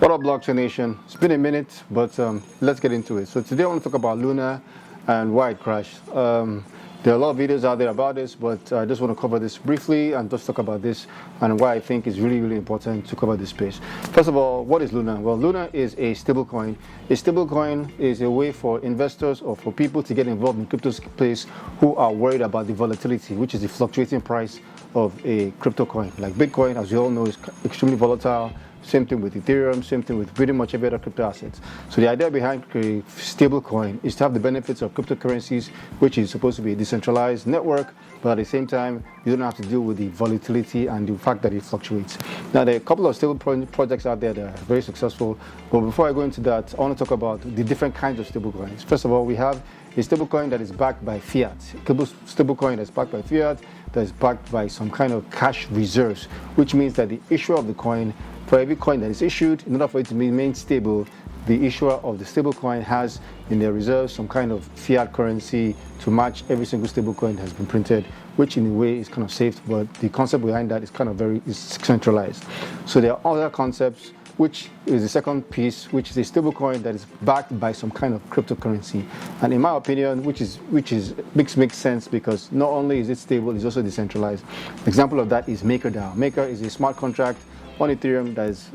What up, Blockchain Nation? It's been a minute, but let's get into it. So today I want to talk about Luna and why it crashed. There are a lot of videos out there about this, but I just want to cover this briefly and just talk about this and why I think it's really, really important to cover this space. First of all, what is Luna? Well, Luna is a stablecoin. A stablecoin is a way for investors or for people to get involved in crypto space who are worried about the volatility, which is the fluctuating price of a crypto coin. Like Bitcoin, as you all know, is extremely volatile. Same thing with Ethereum, same thing with pretty much every other crypto assets. So the idea behind a stable coin is to have the benefits of cryptocurrencies, which is supposed to be a decentralized network, but at the same time, you don't have to deal with the volatility and the fact that it fluctuates. Now, there are a couple of stable projects out there that are very successful, but before I go into that, I want to talk about the different kinds of stable coins. First of all, we have a stablecoin that is backed by fiat. A stablecoin that's backed by fiat, that is backed by some kind of cash reserves, which means that the issuer of the coin, for every coin that is issued, in order for it to remain stable, the issuer of the stablecoin has in their reserves some kind of fiat currency to match every single stablecoin that has been printed, which in a way is kind of safe, but the concept behind that is kind of is centralized. So there are other concepts, which is the second piece, which is a stablecoin that is backed by some kind of cryptocurrency. And in my opinion, which makes sense because not only is it stable, it's also decentralized. Example of that is MakerDAO. Maker is a smart contract on Ethereum that is,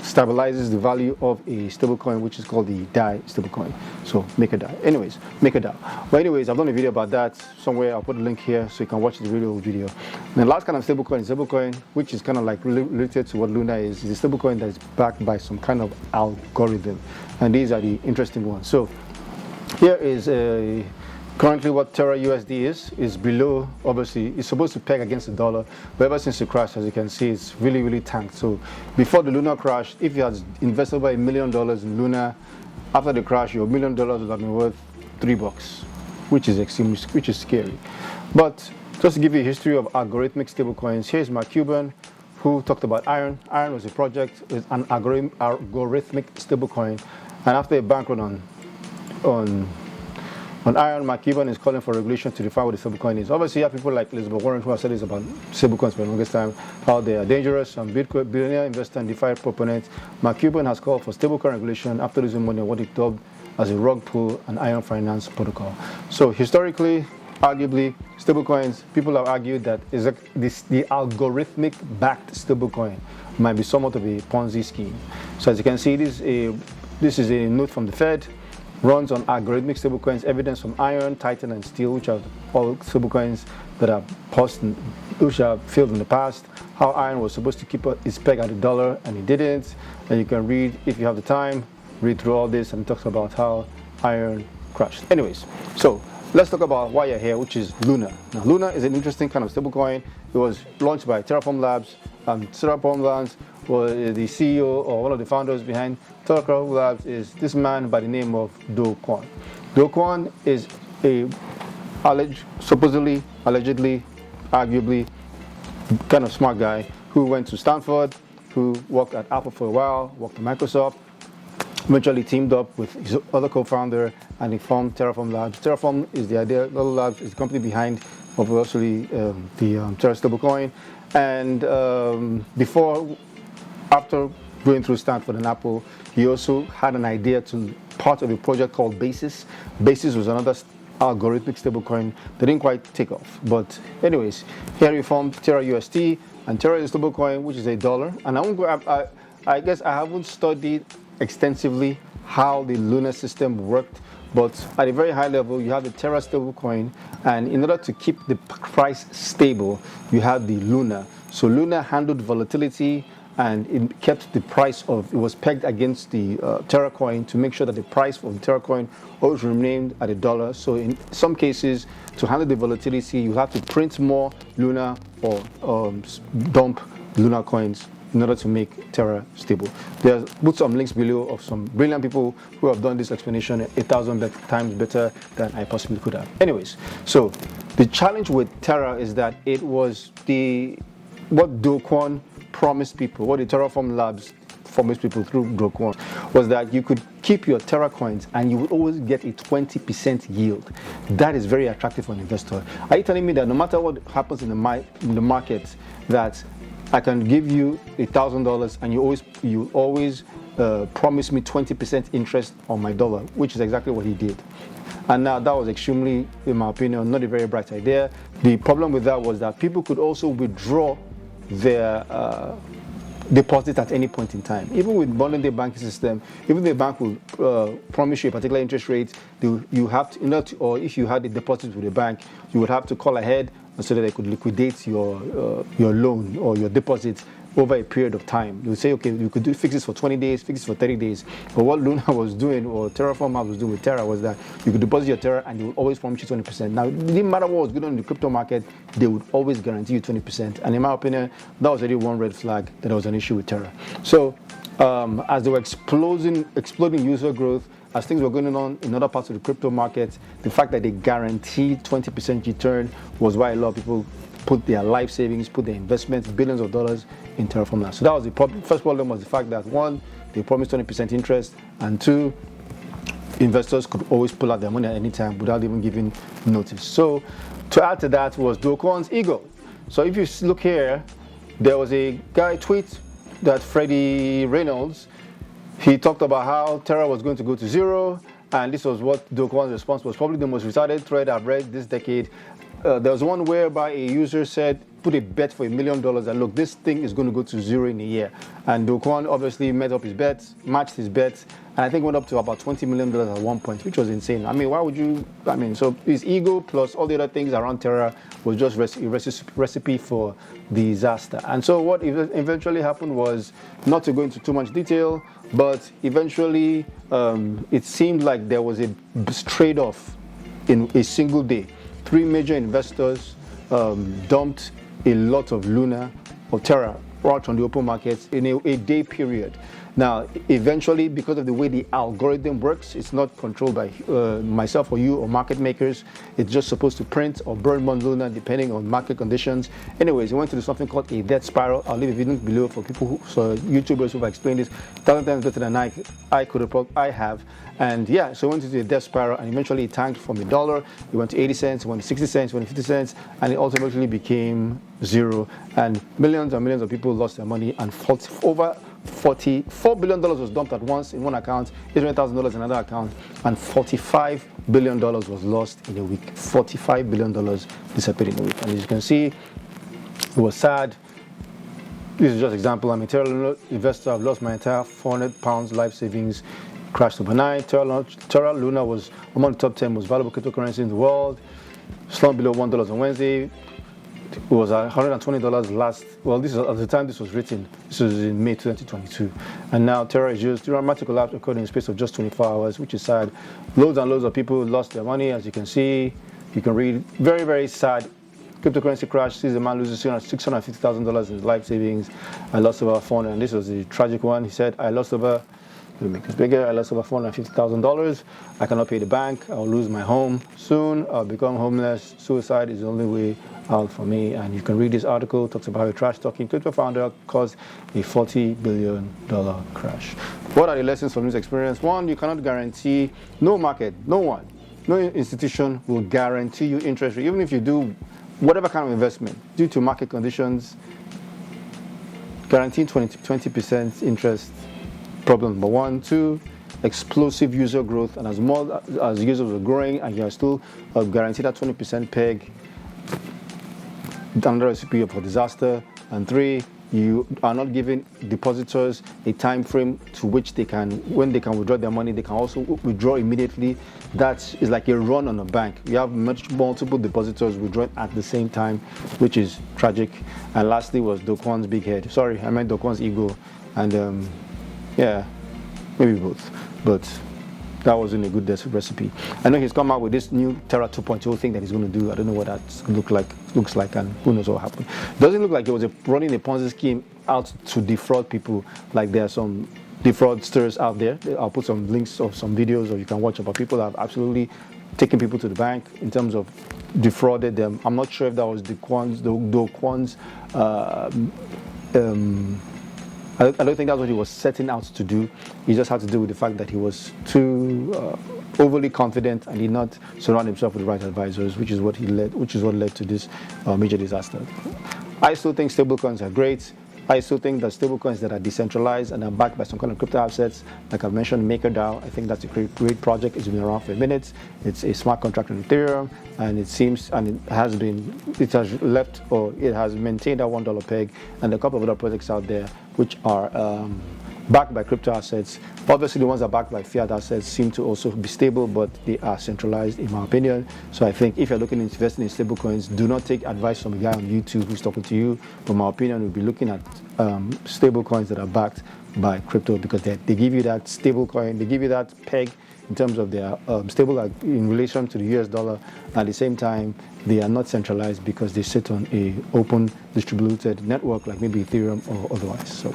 stabilizes the value of a stablecoin, which is called the DAO stablecoin. So MakerDAO. Anyways, MakerDAO. But anyways, I've done a video about that somewhere. I'll put a link here so you can watch the video. And the last kind of stablecoin, which is kind of like related to what Luna is a stablecoin that is backed by some kind of algorithm. And these are the interesting ones. So here is currently what Terra USD is below. Obviously it's supposed to peg against the dollar, but ever since the crash, as you can see, it's really tanked. So before the Luna crash, if you had invested about $1 million in Luna, after the crash your $1 million would have been worth $3, which is scary. But just to give you a history of algorithmic stablecoins, here's Mark Cuban, who talked about Iron. Iron was a project with an algorithmic stablecoin, and after a bank run on Iron, Mark Cuban is calling for regulation to define what a stablecoin is. Obviously, you have people like Elizabeth Warren who have said this about stablecoins for the longest time, how they are dangerous. Some Bitcoin billionaire investor and DeFi proponent. Mark Cuban has called for stablecoin regulation after losing money on what he dubbed as a rug pull and Iron finance protocol. So historically, arguably, stablecoins, people have argued that the algorithmic backed stablecoin might be somewhat of a Ponzi scheme. So as you can see, this is a note from the Fed. Runs on algorithmic stablecoins, evidence from Iron, Titan, and Steel, which are all stablecoins that are which have failed in the past. How Iron was supposed to keep its peg at $1 and it didn't. And you can read, if you have the time, read through all this, and it talks about how Iron crashed. Anyways, so let's talk about why you're here, which is Luna. Now, Luna is an interesting kind of stablecoin. It was launched by Terraform Labs. Terraform Labs was the CEO or one of the founders behind Terraform Labs is this man by the name of Do Kwon. Do Kwon is a supposedly, allegedly, arguably kind of smart guy who went to Stanford, who worked at Apple for a while, worked at Microsoft, eventually teamed up with his other co-founder, and he formed Terraform Labs. Terraform is the idea. Labs is the company behind, obviously, the Terra stablecoin. And after going through Stanford and Apple, he also had an idea to part of a project called Basis. Basis was another algorithmic stablecoin that didn't quite take off. But anyways, here he formed Terra USD, and Terra is a stablecoin which is $1. And I guess I haven't studied extensively how the Luna system worked, but at a very high level, you have the Terra stablecoin, and in order to keep the price stable, you have the Luna. So Luna handled volatility, and it kept the price it was pegged against the Terra coin to make sure that the price of the Terra coin always remained at $1. So in some cases, to handle the volatility, you have to print more Luna or dump Luna coins in order to make Terra stable. There's put some links below of some brilliant people who have done this explanation 1,000 times better than I possibly could have. Anyways, so the challenge with Terra is that it was what Do Kwon promised people, what the Terraform Labs promised people through Do Kwon, was that you could keep your Terra coins and you would always get a 20% yield. That is very attractive for an investor. Are you telling me that no matter what happens in the market, that I can give you $1,000 and you always promise me 20% interest on my dollar, which is exactly what he did. And now that was extremely, in my opinion, not a very bright idea. The problem with that was that people could also withdraw their deposit at any point in time. Even with modern day banking system, even the bank will promise you a particular interest rate, you have to, or if you had a deposit with the bank, you would have to call ahead so that they could liquidate your loan or your deposit over a period of time. You would say, okay, you could fix this for 20 days, fix this for 30 days. But what Luna was doing, or Terraform was doing with Terra, was that you could deposit your Terra and they would always promise you 20%. Now, it didn't matter what was going on in the crypto market, they would always guarantee you 20%. And in my opinion, that was already one red flag that there was an issue with Terra. So as they were exploding user growth, as things were going on in other parts of the crypto market, the fact that they guaranteed 20% return was why a lot of people put their life savings, put their investments, billions of dollars in Terraform now. So that was the problem. First problem was the fact that one, they promised 20% interest, and two, investors could always pull out their money at any time without even giving notice. So to add to that was Do Kwon's ego. So if you look here, there was a guy tweet that Freddie Reynolds, he talked about how Terra was going to go to zero, and this was what Do Kwon's response was. Probably the most retarded thread I've read this decade. There was one whereby a user said, put a bet for $1 million and look, this thing is going to go to zero in a year. And Do Kwon obviously met up his bets, matched his bets, and I think went up to about $20 million at one point, which was insane. I mean, why would you, so his ego plus all the other things around Terra was just a recipe for disaster. And so what eventually happened was, not to go into too much detail, but eventually it seemed like there was a trade-off in a single day. 3 major investors dumped a lot of Luna or Terra out on the open markets in a day period. Now, eventually, because of the way the algorithm works, it's not controlled by myself or you or market makers. It's just supposed to print or burn more Luna depending on market conditions. Anyways, it went to do something called a death spiral. I'll leave a video below for people YouTubers who've explained this 1,000 times better than I have. And yeah, so it went into a death spiral, and eventually it tanked from $1. It went to 80 cents, it went to 60 cents, it went to 50 cents, and it ultimately became zero. And millions and millions of people lost their money, and over $44 billion was dumped at once in one account, $800,000 in another account, and $45 billion was lost in a week. $45 billion disappeared in a week. And as you can see, it was sad. This is just an example. I'm a Terra investor. I've lost my entire £400 life savings. Crashed overnight. Terra Luna was among the top 10 most valuable cryptocurrency in the world. Slumped below $1 on Wednesday. It was $120 last. Well, this is at the time this was written. This was in May 2022, and now Terra is used. Dramatic collapse occurred in a space of just 24 hours, which is sad. Loads and loads of people lost their money, as you can see. You can read. Very, very sad. Cryptocurrency crash sees a man loses $650,000 in his life savings. I lost over 400, and this was the tragic one. He said, "I lost over." To make this bigger, I lost over $450,000. I cannot pay the bank. I'll lose my home soon. I'll become homeless. Suicide is the only way out for me. And you can read this article. It talks about how a trash-talking crypto founder caused a $40 billion crash. What are the lessons from this experience? One, you cannot guarantee, no market, no one, no institution will guarantee you interest rate. Even if you do whatever kind of investment, due to market conditions, guaranteeing 20% interest. Problem number one. Two, explosive user growth, and as more as users are growing and you are still guaranteed that 20% peg, another recipe for disaster. And three, you are not giving depositors a time frame to which when they can withdraw their money, they can also withdraw immediately. That is like a run on a bank. You have multiple depositors withdrawing at the same time, which is tragic. And lastly was Do Kwon's big head. Sorry, I meant Do Kwon's ego. And yeah, maybe both, but that wasn't a good recipe. I know he's come out with this new Terra 2.0 thing that he's going to do. I don't know what that looks like, and who knows what happened. Doesn't look like he was running a Ponzi scheme out to defraud people. Like there are some defraudsters out there. I'll put some links of some videos, or you can watch about people that have absolutely taken people to the bank in terms of defrauded them. I'm not sure if that was Do Kwon's. I don't think that's what he was setting out to do. He just had to do with the fact that he was too overly confident and did not surround himself with the right advisors, which is what led to this major disaster. I still think stablecoins are great. I still think that stablecoins that are decentralized and are backed by some kind of crypto assets, like I mentioned, MakerDAO, I think that's a great project. It's been around for a minute. It's a smart contract on Ethereum, and it seems, and it has left, or it has maintained that $1 peg, and a couple of other projects out there which are backed by crypto assets. Obviously, the ones that are backed by fiat assets seem to also be stable, but they are centralized, in my opinion. So I think if you're looking at investing in stablecoins, do not take advice from a guy on YouTube who's talking to you. But my opinion would be looking at stablecoins that are backed by crypto, because they give you that stablecoin, they give you that peg in terms of their stable, like in relation to the US dollar. At the same time, they are not centralized because they sit on a open distributed network like maybe Ethereum or otherwise. So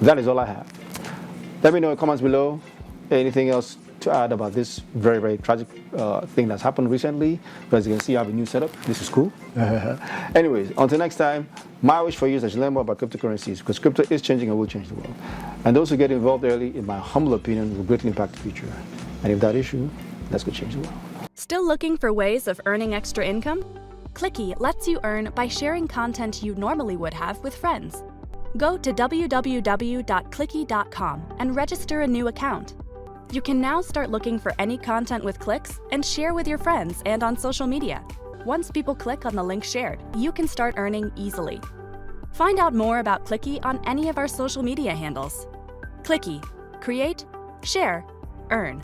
that is all I have. Let me know in the comments below anything else to add about this very, very tragic thing that's happened recently. But as you can see, I have a new setup. This is cool. Anyways, until next time, my wish for you is that you learn more about cryptocurrencies, because crypto is changing and will change the world. And those who get involved early, in my humble opinion, will greatly impact the future. And if that is true, that's going to change the world. Still looking for ways of earning extra income? Clicky lets you earn by sharing content you normally would have with friends. Go to www.clicky.com and register a new account. You can now start looking for any content with clicks and share with your friends and on social media. Once people click on the link shared, you can start earning easily. Find out more about Clicky on any of our social media handles. Clicky. Create, share, earn.